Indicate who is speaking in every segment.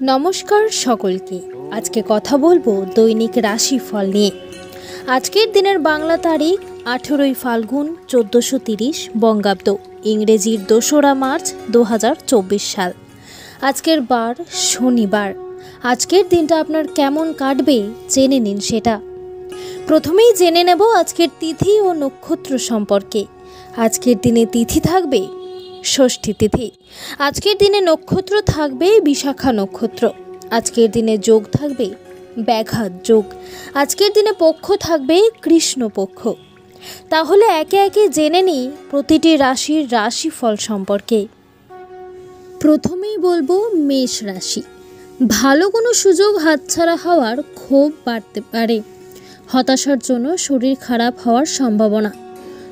Speaker 1: নমস্কার সকলকে। আজকে কথা বলবো দৈনিক রাশিফল নিয়ে। আজকের দিনের বাংলা তারিখ 18ই ফাল্গুন 1430 বঙ্গাব্দ, ইংরেজির 2রা মার্চ 2024 সাল। আজকের বার শনিবার। আজকের দিনটা আপনার কেমন কাটবে জেনে নিন সেটা। প্রথমেই জেনে নেব আজকের তিথি ও নক্ষত্র সম্পর্কে। আজকের দিনে তিথি থাকবে ষষ্ঠী তিথি। আজকের দিনে নক্ষত্র থাকবে বিশাখা নক্ষত্র। আজকের দিনে যোগ থাকবে ব্যাঘাত যোগ। আজকের দিনে পক্ষ থাকবে কৃষ্ণ পক্ষ। তাহলে একে একে জেনে নিই প্রতিটি রাশির রাশিফল সম্পর্কে। প্রথমেই বলবো মেষ রাশি। ভালো কোনো সুযোগ হাতছাড়া হওয়ার ক্ষোভ বাড়তে পারে। হতাশার জন্য শরীর খারাপ হওয়ার সম্ভাবনা।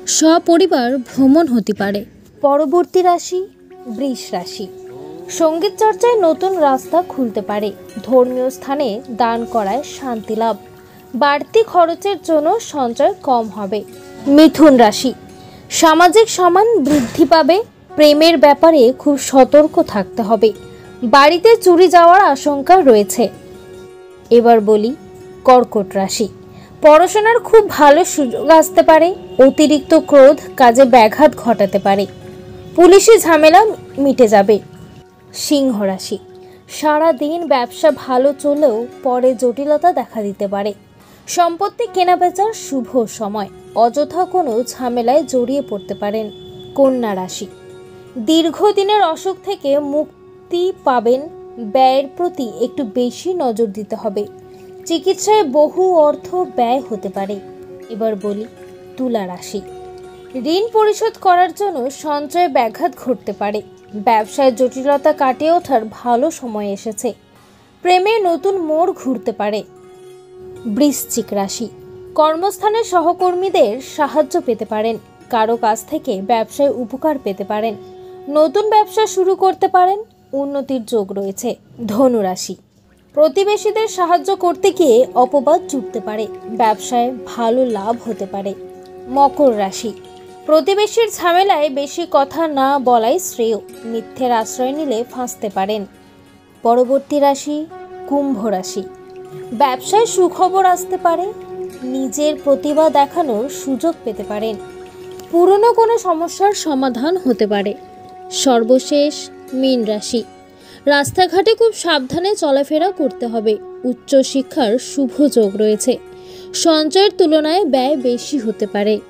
Speaker 1: সপরিবার ভ্রমণ হতে পারে। পরবর্তী রাশি বৃষ রাশি। সঙ্গীত চর্চায় নতুন রাস্তা খুলতে পারে। ধর্মীয় স্থানে দান করায় শান্তি লাভ। বাড়তি খরচের জন্য সঞ্চয় কম হবে। মিথুন রাশি। সামাজিক সম্মান বৃদ্ধি পাবে। প্রেমের ব্যাপারে খুব সতর্ক থাকতে হবে। বাড়িতে চুরি যাওয়ার আশঙ্কা রয়েছে। এবার বলি কর্কট রাশি। পড়াশোনার খুব ভালো সুযোগ আসতে পারে। অতিরিক্ত ক্রোধ কাজে ব্যাঘাত ঘটাতে পারে। পুলিশি ঝামেলা মিটে যাবে। সিংহ রাশি। সারা দিন ব্যবসা ভালো চলেও পরে জটিলতা দেখা দিতে পারে। সম্পত্তি কেনাবেচার শুভ সময়। অযথা কোনো ঝামেলায় জড়িয়ে পড়তে পারেন। কন্যা রাশি। দীর্ঘদিনের অসুখ থেকে মুক্তি পাবেন। ব্যয়ের প্রতি একটু বেশি নজর দিতে হবে। চিকিৎসায় বহু অর্থ ব্যয় হতে পারে। এবার বলি তুলা রাশি। ঋণ পরিশোধ করার জন্য সঞ্চয়ে ব্যাঘাত ঘটতে পারে। ব্যবসায় জটিলতা কাটিয়ে ওঠার ভালো সময় এসেছে। প্রেমে নতুন মোড় ঘুরতে পারে। বৃশ্চিক রাশি। কর্মস্থানে সহকর্মীদের সাহায্য পেতে পারেন। কারো কাছ থেকে ব্যবসায় উপকার পেতে পারেন। নতুন ব্যবসা শুরু করতে পারেন। উন্নতির যোগ রয়েছে। ধনু রাশি। প্রতিবেশীদের সাহায্য করতে গিয়ে অপবাদ জুটতে পারে। ব্যবসায় ভালো লাভ হতে পারে। মকর রাশি। প্রতিবেশীর ঝামেলায় বেশি কথা না বলাই শ্রেয়। মিথ্যের আশ্রয় নিলে ফাঁসতে পারেন। পরবর্তী রাশি কুম্ভ রাশি। ব্যবসায় সুখবর আসতে পারে। নিজের প্রতিভা দেখানোর সুযোগ পেতে পারেন। পুরনো কোনো সমস্যার সমাধান হতে পারে। সর্বশেষ মীন রাশি। রাস্তাঘাটে খুব সাবধানে চলাফেরা করতে হবে। উচ্চশিক্ষার শুভ যোগ রয়েছে। সঞ্চয়ের তুলনায় ব্যয় বেশি হতে পারে।